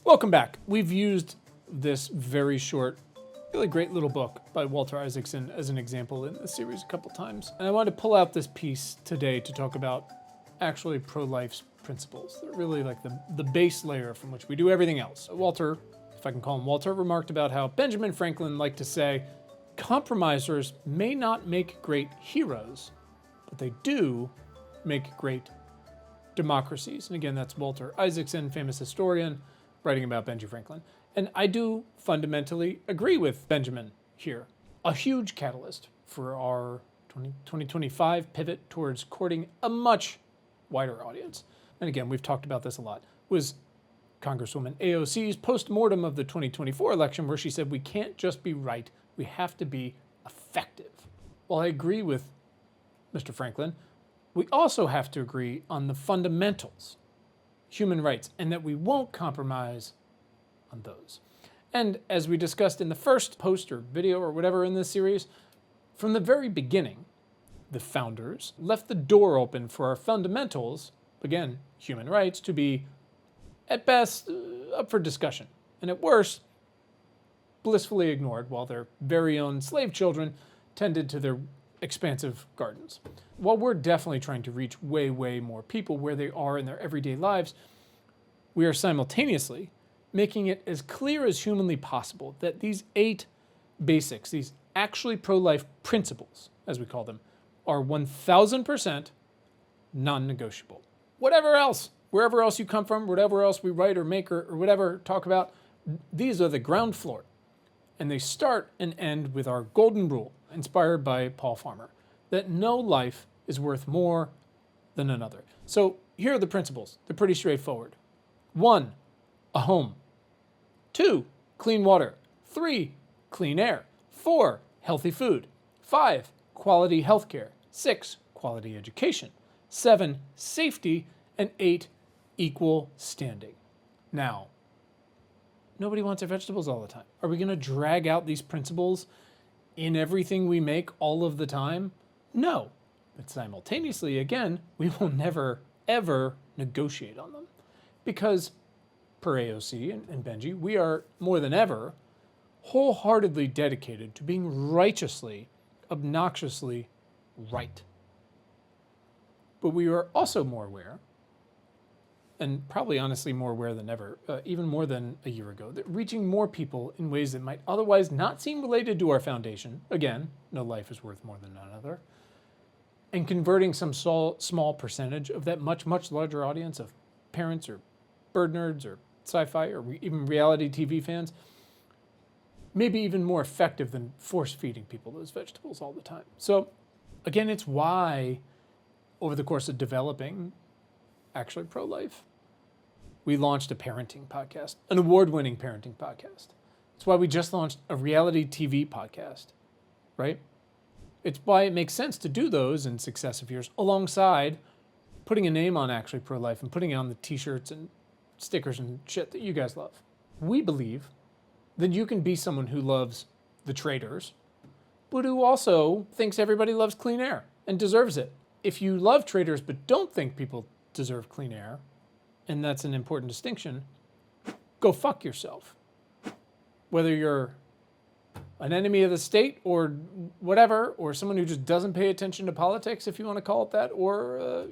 Welcome back. We've used this very short, really great little book by Walter Isaacson as an example in the series a couple times. And I wanted to pull out this piece today to talk about actually pro-life's principles. They're really like the base layer from which we do everything else. Walter, if I can call him Walter, remarked about how Benjamin Franklin liked to say, compromisers may not make great heroes, but they do make great democracies. And again, that's Walter Isaacson, famous historian, writing about Benjamin Franklin. And I do fundamentally agree with Benjamin here. A huge catalyst for our 2025 pivot towards courting a much wider audience, and again, we've talked about this a lot, was Congresswoman AOC's post-mortem of the 2024 election, where she said, we can't just be right, we have to be effective. While I agree with Mr. Franklin, we also have to agree on the fundamentals, human rights, and that we won't compromise on those. And as we discussed in the first post or video or whatever in this series, from the very beginning, the founders left the door open for our fundamentals, again, human rights, to be, at best, up for discussion, and at worst, blissfully ignored while their very own slave children tended to their expansive gardens. While we're definitely trying to reach way, way more people where they are in their everyday lives, we are simultaneously making it as clear as humanly possible that these 8 basics, these actually pro-life principles, as we call them, are 1000% non-negotiable. Whatever else, wherever else you come from, whatever else we write or make or whatever, talk about, these are the ground floor. And they start and end with our golden rule, inspired by Paul Farmer, that no life is worth more than another. So here are the principles. They're pretty straightforward. 1, a home. 2, clean water. 3, clean air. 4, healthy food. 5, quality healthcare. 6, quality education. 7, safety. And 8, equal standing. Now, nobody wants their vegetables all the time. Are we going to drag out these principles in everything we make all of the time? No. But simultaneously, again, we will never, ever negotiate on them. Because, per AOC and Benji, we are more than ever wholeheartedly dedicated to being righteously, obnoxiously right. But we are also more aware, and probably honestly more aware than ever, even more than a year ago, that reaching more people in ways that might otherwise not seem related to our foundation, again, no life is worth more than another, and converting some small percentage of that much, much larger audience of parents or bird nerds or sci-fi or even reality TV fans, maybe even more effective than force-feeding people those vegetables all the time. So, again, it's why, over the course of developing actually pro-life, we launched a parenting podcast, an award-winning parenting podcast. It's why we just launched a reality TV podcast, right? It's why it makes sense to do those in successive years alongside putting a name on actually pro-life and putting it on the t-shirts and stickers and shit that you guys love. We believe that you can be someone who loves the traders, but who also thinks everybody loves clean air and deserves it. If you love traders but don't think people deserve clean air, and that's an important distinction, go fuck yourself. Whether you're an enemy of the state or whatever, or someone who just doesn't pay attention to politics, if you want to call it that, or,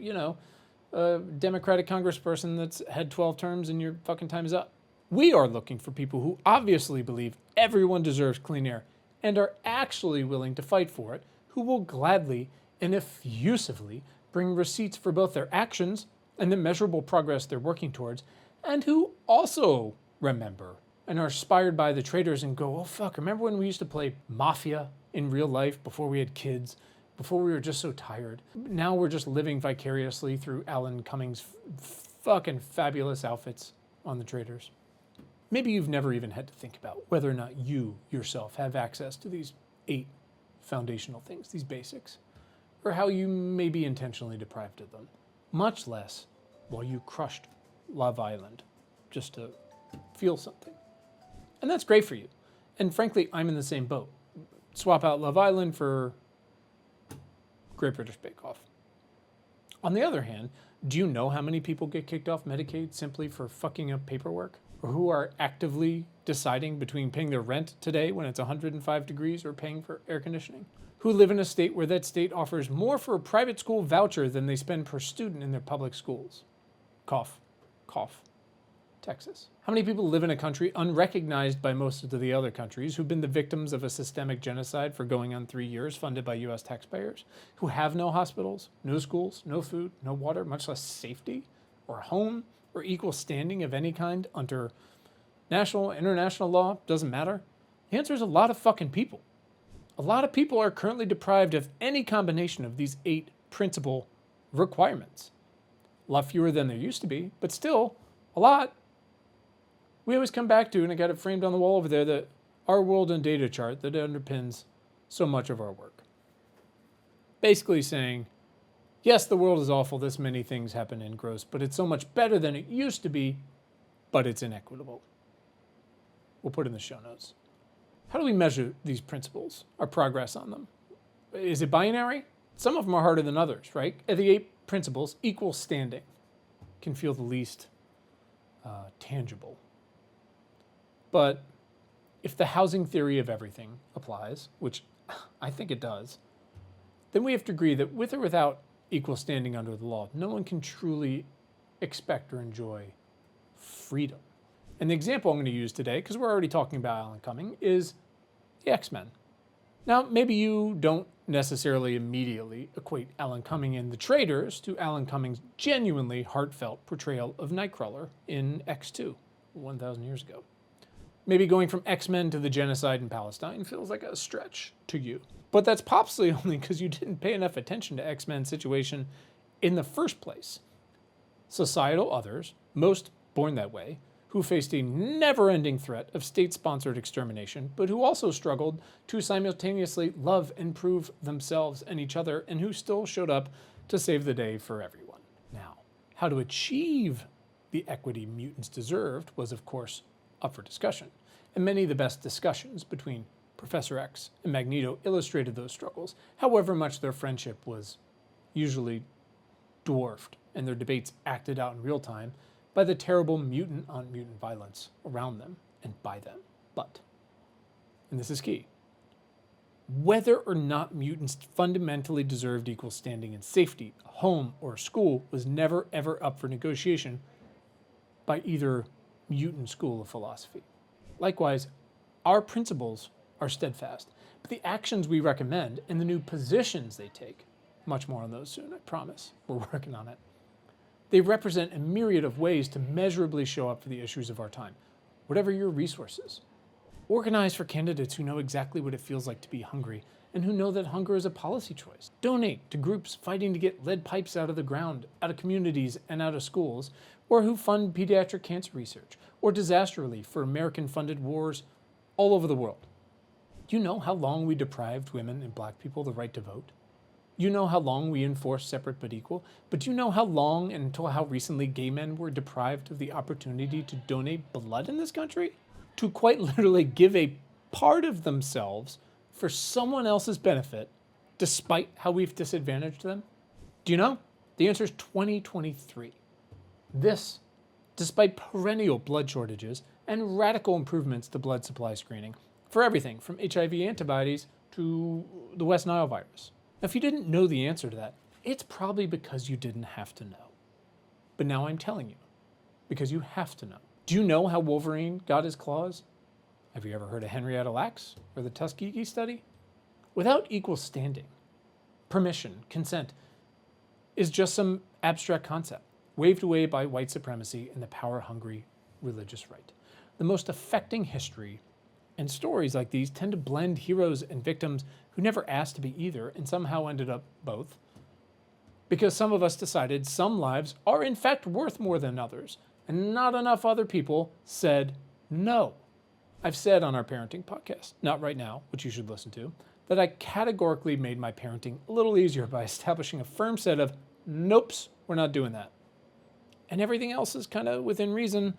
a Democratic congressperson that's had 12 terms and your fucking time is up. We are looking for people who obviously believe everyone deserves clean air and are actually willing to fight for it, who will gladly and effusively bring receipts for both their actions and the measurable progress they're working towards, and who also remember and are inspired by the traders and go, oh fuck, remember when we used to play Mafia in real life before we had kids, before we were just so tired? Now we're just living vicariously through Alan Cummings' fucking fabulous outfits on the traders. Maybe you've never even had to think about whether or not you yourself have access to these 8 foundational things, these basics, or how you may be intentionally deprived of them, much less while you crushed Love Island just to feel something. And that's great for you. And frankly, I'm in the same boat. Swap out Love Island for Great British Bake Off. On the other hand, do you know how many people get kicked off Medicaid simply for fucking up paperwork? or who are actively deciding between paying their rent today when it's 105 degrees or paying for air conditioning, who live in a state where that state offers more for a private school voucher than they spend per student in their public schools. Cough, cough. Texas. How many people live in a country unrecognized by most of the other countries who've been the victims of a systemic genocide for going on 3 years funded by US taxpayers, who have no hospitals, no schools, no food, no water, much less safety or a home or equal standing of any kind under national, international law? Doesn't matter. The answer is a lot of fucking people. A lot of people are currently deprived of any combination of these 8 principal requirements. A lot fewer than there used to be, but still a lot. We always come back to, and I got it framed on the wall over there, that our world and data chart that underpins so much of our work. Basically saying, yes, the world is awful, this many things happen in gross, but it's so much better than it used to be, but it's inequitable. We'll put in the show notes. How do we measure these principles, our progress on them? Is it binary? Some of them are harder than others, right? The 8 principles, equal standing, can feel the least tangible. But if the housing theory of everything applies, which I think it does, then we have to agree that with or without equal standing under the law, no one can truly expect or enjoy freedom. And the example I'm going to use today, because we're already talking about Alan Cumming, is the X-Men. Now, maybe you don't necessarily immediately equate Alan Cumming and the Traitors to Alan Cumming's genuinely heartfelt portrayal of Nightcrawler in X2, 1,000 years ago. Maybe going from X-Men to the genocide in Palestine feels like a stretch to you. But that's possibly only because you didn't pay enough attention to X-Men's situation in the first place. Societal others, most born that way, who faced a never-ending threat of state-sponsored extermination, but who also struggled to simultaneously love and prove themselves and each other, and who still showed up to save the day for everyone. Now, how to achieve the equity mutants deserved was, of course, up for discussion, and many of the best discussions between Professor X and Magneto illustrated those struggles, however much their friendship was usually dwarfed and their debates acted out in real time by the terrible mutant-on-mutant violence around them and by them. But, and this is key, whether or not mutants fundamentally deserved equal standing in safety, a home, or a school was never ever up for negotiation by either mutant school of philosophy. Likewise, our principles are steadfast, but the actions we recommend and the new positions they take, much more on those soon, I promise. We're working on it. They represent a myriad of ways to measurably show up for the issues of our time, whatever your resources. Organize for candidates who know exactly what it feels like to be hungry and who know that hunger is a policy choice. Donate to groups fighting to get lead pipes out of the ground, out of communities, and out of schools, or who fund pediatric cancer research, or disaster relief for American-funded wars all over the world. Do you know how long we deprived women and black people the right to vote? You know how long we enforced separate but equal? But do you know how long and until how recently gay men were deprived of the opportunity to donate blood in this country? To quite literally give a part of themselves for someone else's benefit, despite how we've disadvantaged them? Do you know? The answer is 2023. This, despite perennial blood shortages and radical improvements to blood supply screening for everything from HIV antibodies to the West Nile virus. Now, if you didn't know the answer to that, it's probably because you didn't have to know. But now I'm telling you, because you have to know. Do you know how Wolverine got his claws? Have you ever heard of Henrietta Lacks or the Tuskegee study? Without equal standing, permission, consent is just some abstract concept, waved away by white supremacy and the power-hungry religious right. The most affecting history and stories like these tend to blend heroes and victims who never asked to be either and somehow ended up both. Because some of us decided some lives are in fact worth more than others, and not enough other people said no. I've said on our parenting podcast, Not Right Now, which you should listen to, that I categorically made my parenting a little easier by establishing a firm set of nopes, we're not doing that. And everything else is kind of within reason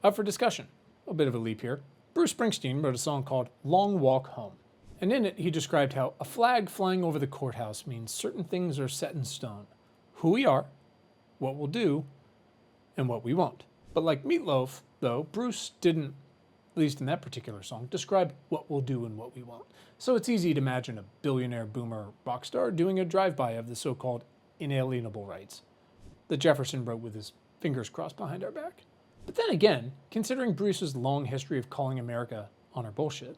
up for discussion. A bit of a leap here. Bruce Springsteen wrote a song called Long Walk Home. And in it, he described how a flag flying over the courthouse means certain things are set in stone. Who we are, what we'll do, and what we won't. But like Meatloaf, though, Bruce didn't, at least in that particular song, describe what we'll do and what we won't. So it's easy to imagine a billionaire boomer rock star doing a drive-by of the so-called inalienable rights that Jefferson wrote with his fingers crossed behind our back. But then again, considering Bruce's long history of calling America on our bullshit,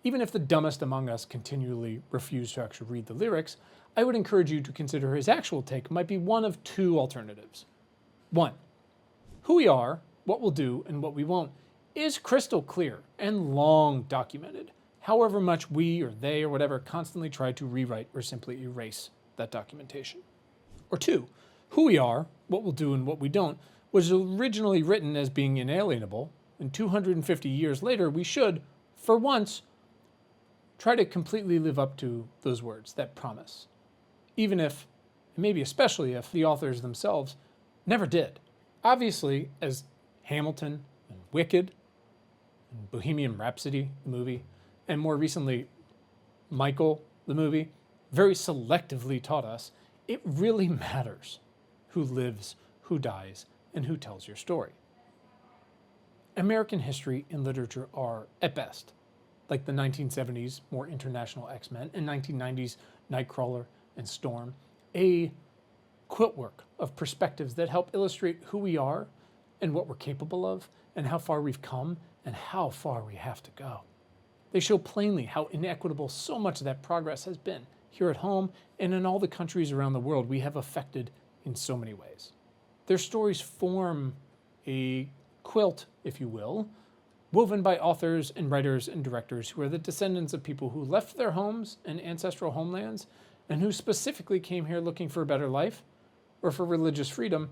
even if the dumbest among us continually refuse to actually read the lyrics, I would encourage you to consider his actual take might be one of two alternatives. One, who we are, what we'll do, and what we won't is crystal clear and long documented, however much we or they or whatever constantly try to rewrite or simply erase that documentation. Or two, who we are, what we'll do, and what we don't was originally written as being inalienable, and 250 years later we should, for once, try to completely live up to those words, that promise. Even if, and maybe especially if, the authors themselves never did. Obviously, as Hamilton and Wicked and Bohemian Rhapsody, the movie, and more recently, Michael, the movie, very selectively taught us, it really matters who lives, who dies, and who tells your story. American history and literature are, at best, like the 1970s more international X-Men and 1990s Nightcrawler and Storm, a quiltwork of perspectives that help illustrate who we are and what we're capable of and how far we've come and how far we have to go. They show plainly how inequitable so much of that progress has been here at home and in all the countries around the world we have affected in so many ways. Their stories form a quilt, if you will, woven by authors and writers and directors who are the descendants of people who left their homes and ancestral homelands and who specifically came here looking for a better life or for religious freedom,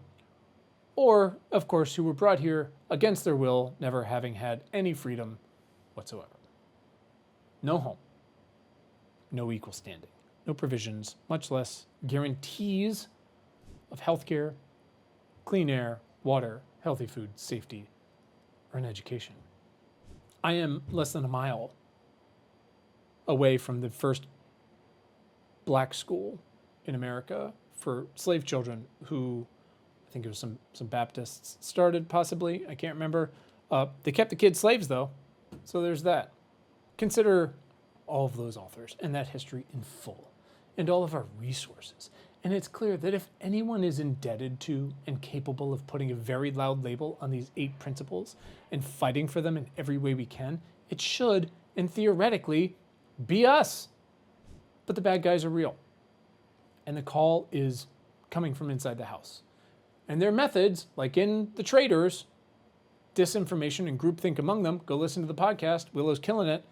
or, of course, who were brought here against their will, never having had any freedom whatsoever. No home, no equal standing, no provisions, much less guarantees of healthcare, clean air, water, healthy food, safety, or an education. I am less than a mile away from the first black school in America for slave children who, I think it was some Baptists started possibly, I can't remember. They kept the kids slaves though, so there's that. Consider all of those authors and that history in full and all of our resources. And it's clear that if anyone is indebted to and capable of putting a very loud label on these 8 principles and fighting for them in every way we can, it should, and theoretically, be us. But the bad guys are real. And the call is coming from inside the house. And their methods, like in The Traitors, disinformation and groupthink among them, go listen to the podcast, Willow's killing it.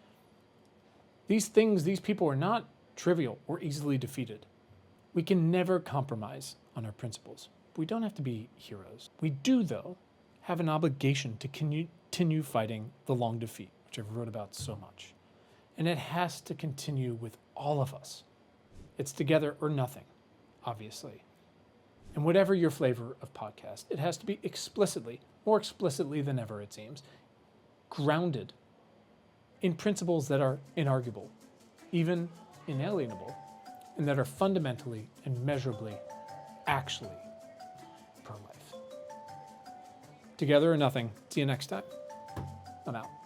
These things, these people are not trivial or easily defeated. We can never compromise on our principles. We don't have to be heroes. We do, though, have an obligation to continue fighting the long defeat, which I've wrote about so much. And it has to continue with all of us. It's together or nothing, obviously. And whatever your flavor of podcast, it has to be explicitly, more explicitly than ever it seems, grounded in principles that are inarguable, even inalienable, and that are fundamentally and measurably actually pro-life. Together or nothing. See you next time. I'm out.